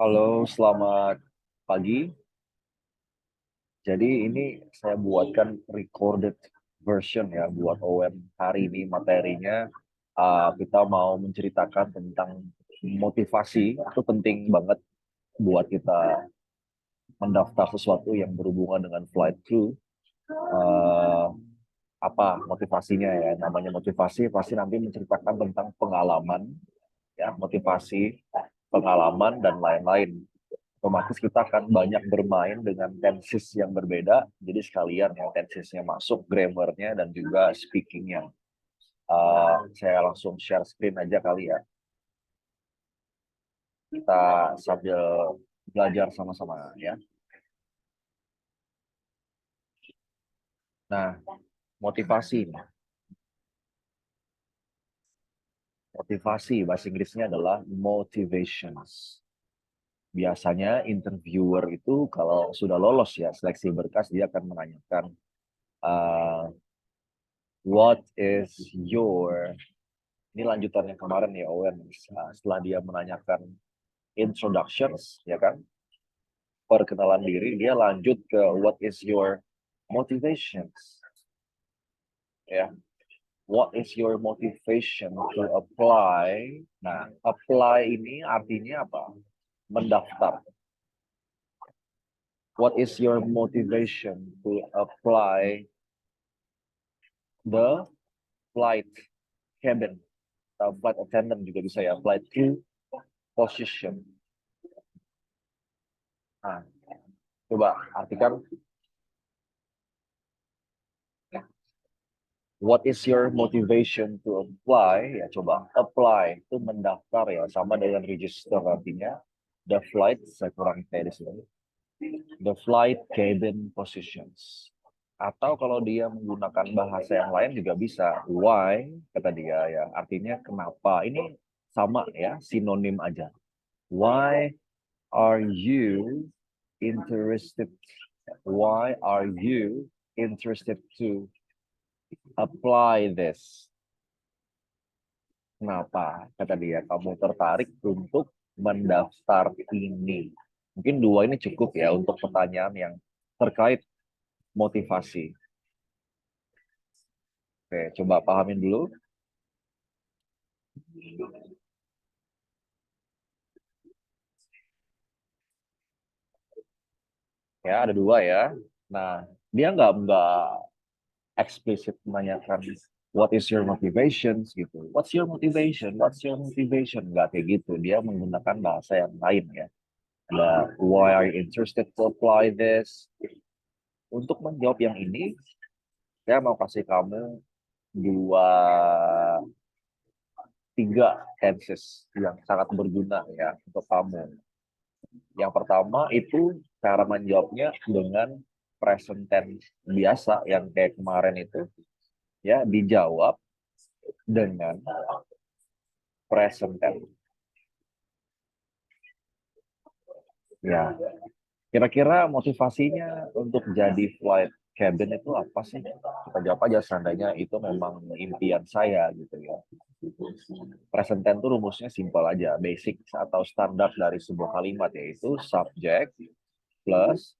Halo, selamat pagi. Jadi ini saya buatkan recorded version ya buat OM hari ini materinya. Kita mau menceritakan tentang motivasi. Itu penting banget buat kita mendaftar sesuatu yang berhubungan dengan flight crew. Eh, apa motivasinya ya? Namanya motivasi pasti nanti menceritakan tentang pengalaman, ya, motivasi, pengalaman dan lain-lain. Otomatis kita akan banyak bermain dengan tenses yang berbeda. Jadi sekalian ya tensesnya masuk, grammarnya dan juga speakingnya. Saya langsung share screen aja kali ya. Kita sambil belajar sama-sama ya. Nah, motivasi. Motivasi bahasa Inggrisnya adalah motivations. Biasanya interviewer itu kalau sudah lolos ya seleksi berkas dia akan menanyakan uh, what is your. Ini lanjutan yang kemarin ya, Owen. Setelah dia menanyakan introductions, ya kan, perkenalan diri, dia lanjut ke what is your motivations, ya. What is your motivation to apply? Nah, apply ini artinya apa? Mendaftar. What is your motivation to apply the flight cabin? Flight attendant juga bisa ya, flight crew position. Nah, coba artikan what is your motivation to apply? Ya, coba apply itu mendaftar ya, sama dengan register artinya the flight, saya kurang kayak di sini. The flight cabin positions. Atau kalau dia menggunakan bahasa yang lain juga bisa. Why, kata dia ya, artinya kenapa. Ini sama ya, sinonim aja. Why are you interested? Why are you interested to apply this? Kenapa? Kata dia, kamu tertarik untuk mendaftar ini. Mungkin dua ini cukup ya untuk pertanyaan yang terkait motivasi. Oke, coba pahamin dulu. Ya, ada dua ya. Nah, dia nggak eksplisit menanyakan what is your motivation gitu. What's your motivation? What's your motivation? Nggak kayak gitu. Dia menggunakan bahasa yang lain ya. Ada why are you interested to apply this? Untuk menjawab yang ini, saya mau kasih kamu dua, tiga tenses yang sangat berguna ya untuk kamu. Yang pertama itu cara menjawabnya dengan present tense biasa yang kayak kemarin itu, ya, dijawab dengan present tense. Ya, kira-kira motivasinya untuk jadi flight cabin itu apa sih? Kita jawab aja seandainya itu memang impian saya gitu ya. Present tense itu rumusnya simpel aja, basic atau standar dari sebuah kalimat yaitu subject plus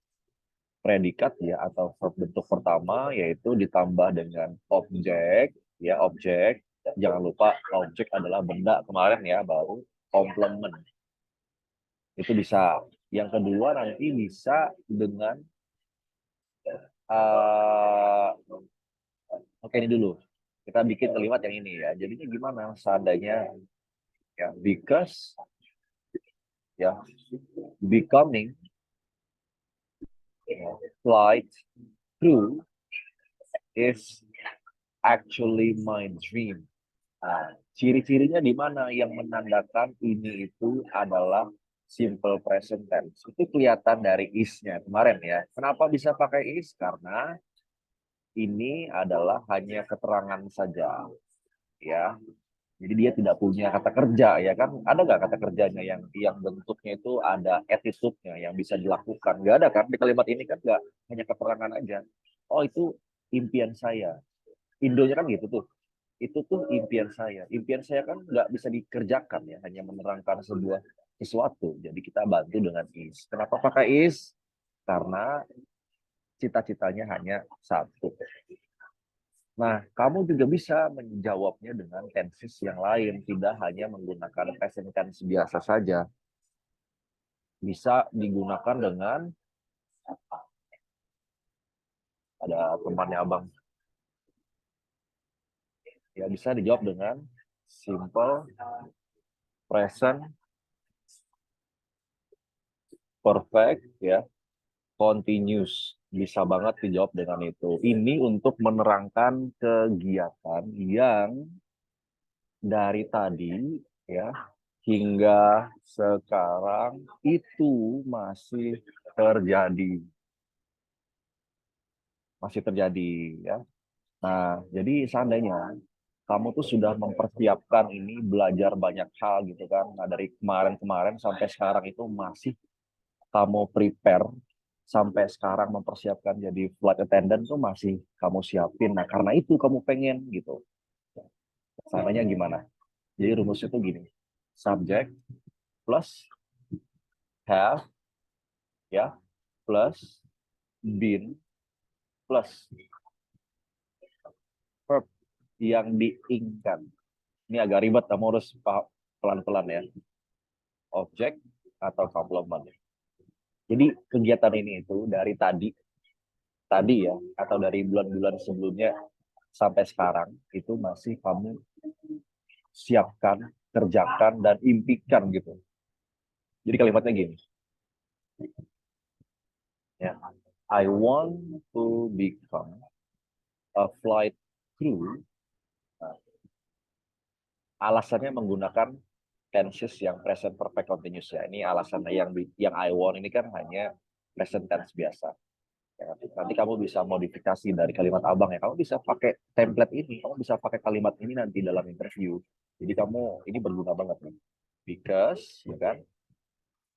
predikat ya atau verb bentuk pertama yaitu ditambah dengan objek, ya, objek. Jangan lupa objek adalah benda kemarin ya, baru complement. Itu bisa. Yang kedua nanti bisa dengan uh, oke, ini dulu. Kita bikin kalimat yang ini ya. Jadinya gimana seandainya ya because ya becoming flight crew is actually my dream. Nah, ciri-cirinya di mana yang menandakan ini itu adalah simple present tense. Itu kelihatan dari is-nya kemarin ya. Kenapa bisa pakai is? Karena ini adalah hanya keterangan saja, ya. Jadi dia tidak punya kata kerja, ya kan? Ada nggak kata kerjanya yang bentuknya itu ada attitude-nya yang bisa dilakukan? Nggak ada kan? Di kalimat ini kan nggak, hanya keterangan aja. Oh, itu impian saya. Indonya kan gitu tuh. Itu tuh impian saya. Impian saya kan nggak bisa dikerjakan ya, hanya menerangkan sebuah sesuatu. Jadi kita bantu dengan is. Kenapa pakai is? Karena cita-citanya hanya satu. Nah, kamu juga bisa menjawabnya dengan tenses yang lain, tidak hanya menggunakan present tense biasa saja. Bisa digunakan dengan, ada temannya abang, ya bisa dijawab dengan simple, present, perfect, ya, continuous. Bisa banget dijawab dengan itu. Ini untuk menerangkan kegiatan yang dari tadi, ya, hingga sekarang itu terjadi. Masih terjadi, ya. Nah, jadi seandainya kamu tuh sudah mempersiapkan ini, belajar banyak hal gitu kan. Nah, dari kemarin-kemarin sampai sekarang itu masih kamu prepare, sampai sekarang mempersiapkan jadi flight attendant tuh masih kamu siapin. Nah, karena itu kamu pengen gitu. Caranya gimana? Jadi rumusnya tuh gini. Subject plus have, ya, plus been plus verb yang diinginkan. Ini agak ribet, kamu harus pelan-pelan ya. Objek atau complement. Jadi kegiatan ini itu dari tadi ya, atau dari bulan-bulan sebelumnya sampai sekarang itu masih kamu siapkan, kerjakan, dan impikan gitu. Jadi kalimatnya gini, ya, I want to become a flight crew. Nah, alasannya menggunakan tenses yang present perfect continuous ya. Ini alasannya yang I want ini kan hanya present tense biasa. Ya, nanti kamu bisa modifikasi dari kalimat abang ya. Kamu bisa pakai template ini, kamu bisa pakai kalimat ini nanti dalam interview. Jadi kamu ini berguna banget nih. Because, ya kan,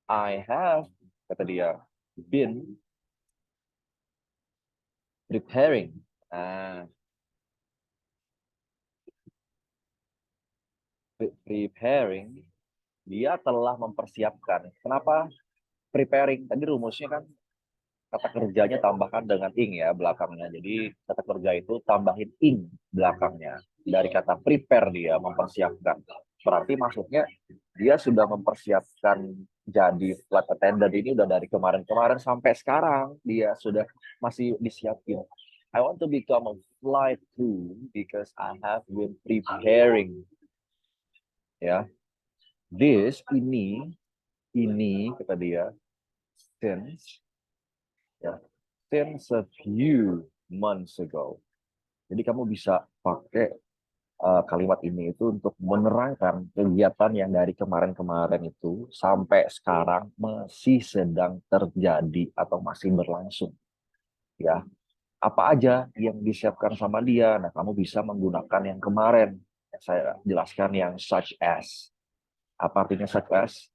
I have, kata dia, been preparing. Nah, preparing, dia telah mempersiapkan. Kenapa preparing? Tadi rumusnya kan kata kerjanya tambahkan dengan ing ya belakangnya. Jadi kata kerja itu tambahin ing belakangnya. Dari kata prepare dia mempersiapkan. Berarti maksudnya dia sudah mempersiapkan jadi flight attendant ini udah dari kemarin-kemarin sampai sekarang dia sudah masih disiapin. I want to become a flight crew because I have been preparing. Ya, ini kata dia since, ya, since a few months ago. Jadi kamu bisa pakai kalimat ini itu untuk menerangkan kegiatan yang dari kemarin-kemarin itu sampai sekarang masih sedang terjadi atau masih berlangsung. Ya, apa aja yang disiapkan sama dia. Nah, kamu bisa menggunakan yang kemarin. Saya jelaskan yang such as. Apa artinya such as?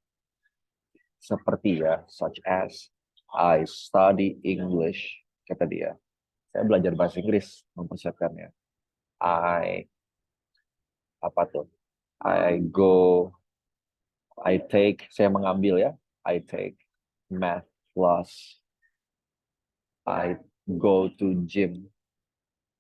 Seperti ya, such as I study English, kata dia. Saya belajar bahasa Inggris mempersiapkannya. I apa tuh? I go, I take, saya mengambil ya. I take math class. I go to gym.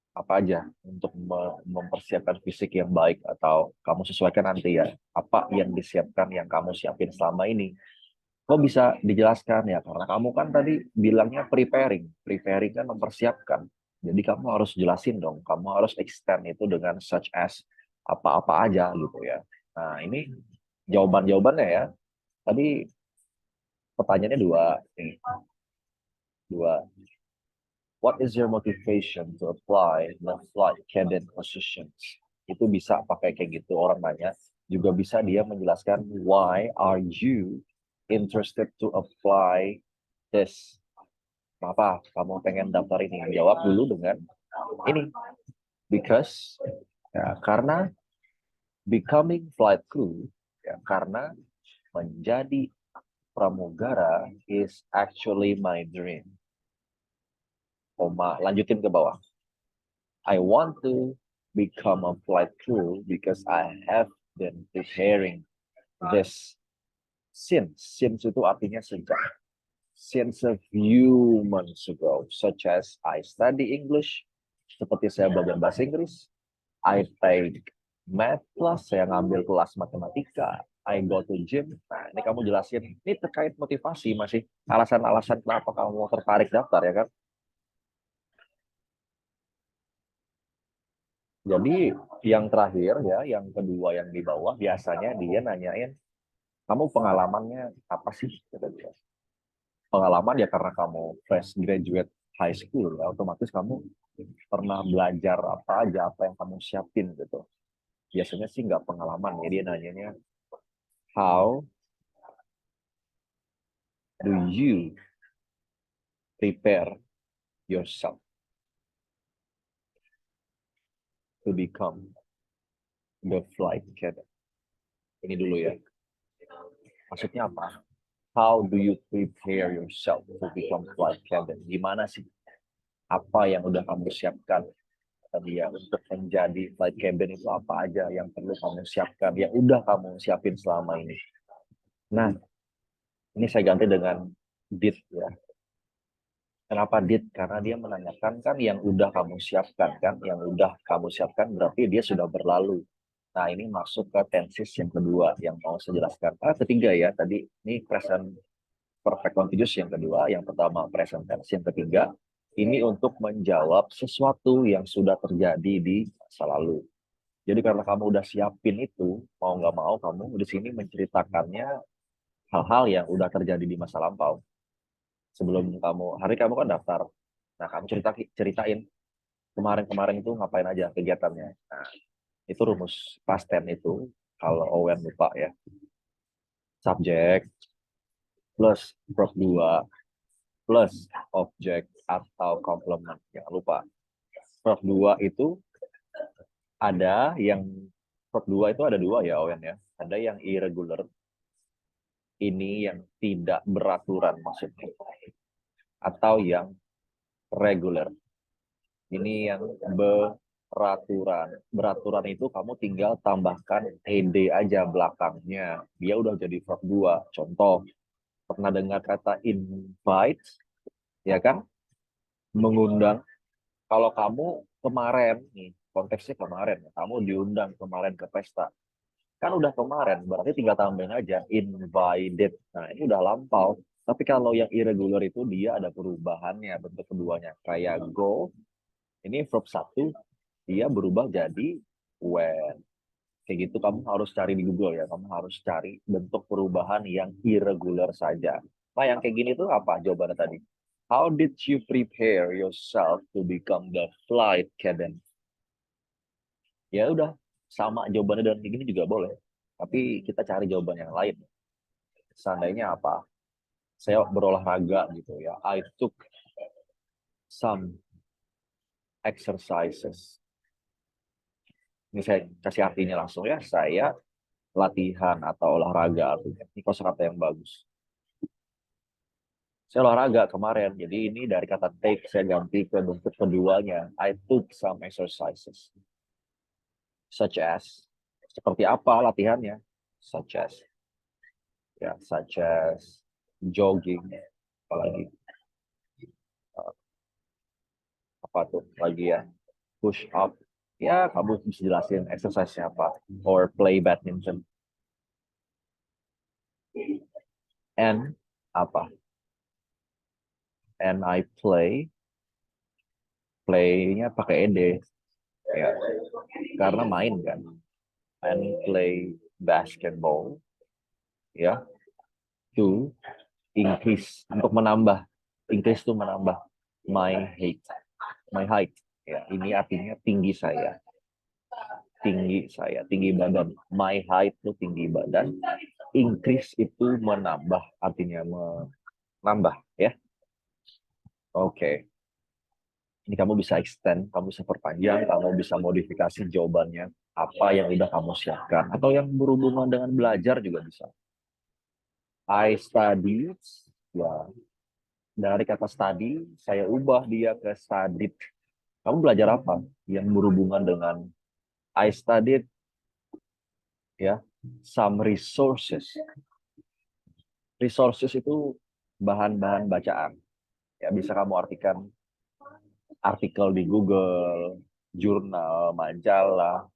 Apa aja untuk mempersiapkan fisik yang baik atau kamu sesuaikan nanti ya. Apa yang disiapkan yang kamu siapin selama ini. Kok bisa dijelaskan ya? Karena kamu kan tadi bilangnya preparing. Preparing kan mempersiapkan. Jadi kamu harus jelasin dong. Kamu harus extend itu dengan such as apa-apa aja gitu ya. Nah, ini jawaban-jawabannya ya. Tadi pertanyaannya dua. Nih, dua. What is your motivation to apply the flight cadet positions? Itu bisa pakai kayak gitu orang nanya. Juga bisa dia menjelaskan why are you interested to apply this? Kenapa kamu pengen daftar ini? Jawab dulu dengan ini. Because, ya, karena becoming flight crew, ya, karena menjadi pramugara is actually my dream. Koma, lanjutin ke bawah. I want to become a flight crew because I have been preparing this Since itu artinya sejak. Since a few months ago, such as I study English, seperti saya belajar bahasa Inggris, I take math class, saya ngambil kelas matematika, I go to gym. Nah, ini kamu jelasin, ini terkait motivasi masih alasan-alasan kenapa kamu tertarik daftar ya kan? Jadi yang terakhir ya, yang kedua yang di bawah biasanya dia nanyain, kamu pengalamannya apa sih? Kata dia. Pengalaman ya karena kamu fresh graduate high school ya, otomatis kamu pernah belajar apa aja, apa yang kamu siapin gitu. Biasanya sih nggak pengalaman ya, dia nanyanya how do you prepare yourself to become the flight cadet. Ini dulu ya, maksudnya apa? How do you prepare yourself to become flight cadet? Gimana sih, apa yang udah kamu siapkan tadi ya untuk menjadi flight cabin, itu apa aja yang perlu kamu siapkan, yang udah kamu siapin selama ini. Nah, ini saya ganti dengan did ya. Kenapa did? Karena dia menanyakan kan yang udah kamu siapkan kan, yang udah kamu siapkan berarti dia sudah berlalu. Nah, ini masuk ke tenses yang kedua yang mau saya jelaskan. Ketiga ya, tadi ini present perfect continuous yang kedua, yang pertama present tense, yang ketiga ini untuk menjawab sesuatu yang sudah terjadi di masa lalu. Jadi karena kamu udah siapin itu, mau nggak mau kamu di sini menceritakannya hal-hal yang udah terjadi di masa lampau. Sebelum kamu kan daftar. Nah, kamu ceritain kemarin-kemarin itu ngapain aja kegiatannya. Nah, itu rumus past tense itu, kalau Owen lupa ya. Subjek plus verb 2 plus objek atau complement. Jangan lupa. Verb 2 itu ada yang verb 2 itu ada dua ya, Owen ya. Ada yang irregular, ini yang tidak beraturan maksudnya. Atau yang regular, ini yang beraturan. Beraturan itu kamu tinggal tambahkan ed aja belakangnya. Dia udah jadi verb 2. Contoh, pernah dengar kata invite, ya kan? Mengundang. Kalau kamu kemarin, nih konteksnya kemarin, kamu diundang kemarin ke pesta. Kan udah kemarin, berarti tinggal tambahin aja invited. Nah, ini udah lampau. Tapi kalau yang irregular itu dia ada perubahannya bentuk keduanya. Kayak go, ini verb 1, dia berubah jadi when. Kayak gitu kamu harus cari di Google ya. Kamu harus cari bentuk perubahan yang irregular saja. Nah, yang kayak gini tuh apa jawabannya tadi? How did you prepare yourself to become the flight captain? Ya udah, sama jawabannya dengan kayak gini juga boleh. Tapi kita cari jawaban yang lain. Seandainya apa? Saya berolahraga gitu ya. I took some exercises. Ini saya kasih artinya langsung ya. Saya latihan atau olahraga artinya. Ini kosakata yang bagus. Saya olahraga kemarin. Jadi ini dari kata take saya ganti ke bentuk keduanya. I took some exercises. Such as, seperti apa latihannya? Such as, ya, such as jogging, apalagi apa tuh lagi ya, push up, ya kamu bisa jelasin exercise apa, or play badminton. And apa, and I playnya pakai ed ya, karena main kan, and play basketball ya, to increase, untuk menambah, increase itu menambah, my height ya, ini artinya tinggi saya, tinggi badan. My height itu tinggi badan, increase itu menambah, artinya menambah ya. Oke. Ini kamu bisa extend, kamu bisa perpanjang, kamu bisa modifikasi jawabannya apa yang udah kamu siapkan, atau yang berhubungan dengan belajar juga bisa. I studied, ya, dari kata study saya ubah dia ke studied. Kamu belajar apa yang berhubungan dengan I studied, ya, some resources. Resources itu bahan-bahan bacaan. Ya, bisa kamu artikan artikel di Google, jurnal, majalah,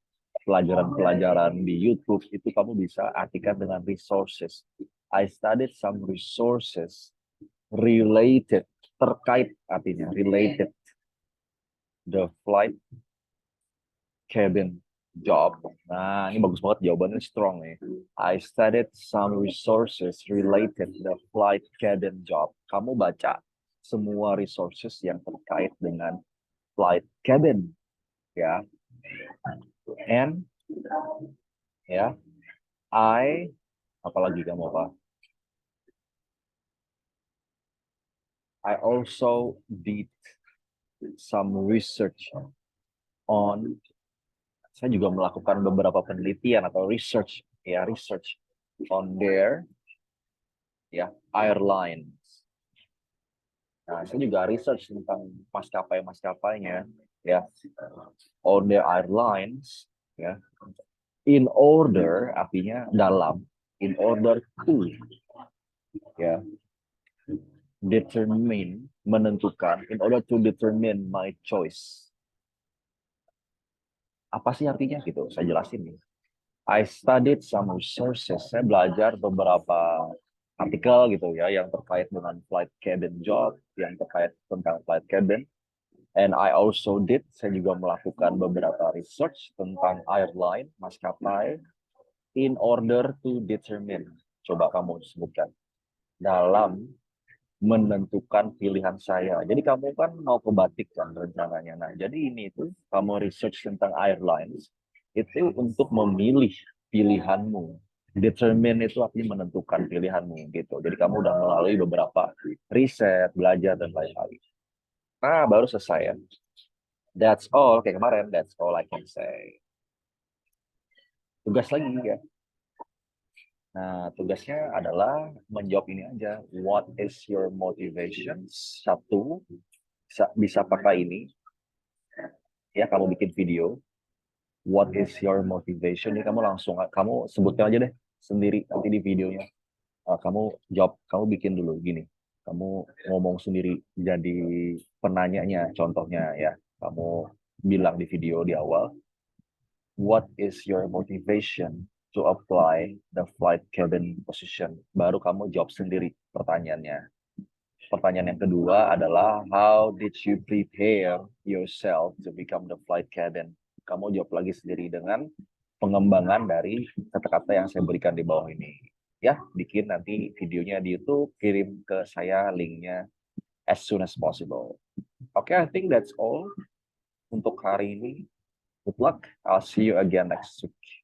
pelajaran-pelajaran di YouTube, itu kamu bisa artikan dengan resources. I studied some resources related, terkait artinya, related the flight cabin job. Nah, ini bagus banget jawabannya strong nih. I studied some resources related the flight cabin job. Kamu baca semua resources yang terkait dengan flight cabin, ya. And ya, apalagi kamu apa? I also did some research on, saya juga melakukan beberapa penelitian atau research, ya, research on their, ya, airlines. Nah, saya juga research tentang maskapai-maskapainya, ya, on their airlines, ya. In order artinya dalam, in order to, ya, determine, menentukan, in order to determine my choice. Apa sih artinya gitu? Saya jelasin nih. I studied some resources. Saya belajar beberapa artikel gitu ya yang terkait dengan flight cabin job, yang terkait tentang flight cabin. And I also did, saya juga melakukan beberapa research tentang airline, maskapai, in order to determine. Coba kamu sebutkan. Dalam menentukan pilihan saya. Jadi kamu kan mau ke Batik kan rencananya. Nah, jadi ini itu kamu research tentang airlines itu untuk memilih pilihanmu. Determine itu artinya menentukan pilihanmu gitu. Jadi kamu udah melalui beberapa riset, belajar dan lain-lain. Nah, baru selesai ya. That's all. Kayak kemarin, that's all I can say. Tugas lagi ya. Nah, tugasnya adalah menjawab ini aja. What is your motivation? Satu, bisa pakai ini. Ya, kamu bikin video. What is your motivation? Ini kamu langsung, kamu sebutkan aja deh sendiri nanti di videonya. Kamu jawab, kamu bikin dulu gini. Kamu ngomong sendiri jadi penanyanya, contohnya ya. Kamu bilang di video di awal, what is your motivation to apply the flight cabin position? Baru kamu jawab sendiri pertanyaannya. Pertanyaan yang kedua adalah, how did you prepare yourself to become the flight cabin? Kamu jawab lagi sendiri dengan pengembangan dari kata-kata yang saya berikan di bawah ini. Ya, bikin nanti videonya di YouTube, kirim ke saya linknya as soon as possible. Oke, I think that's all untuk hari ini. Good luck. I'll see you again next week.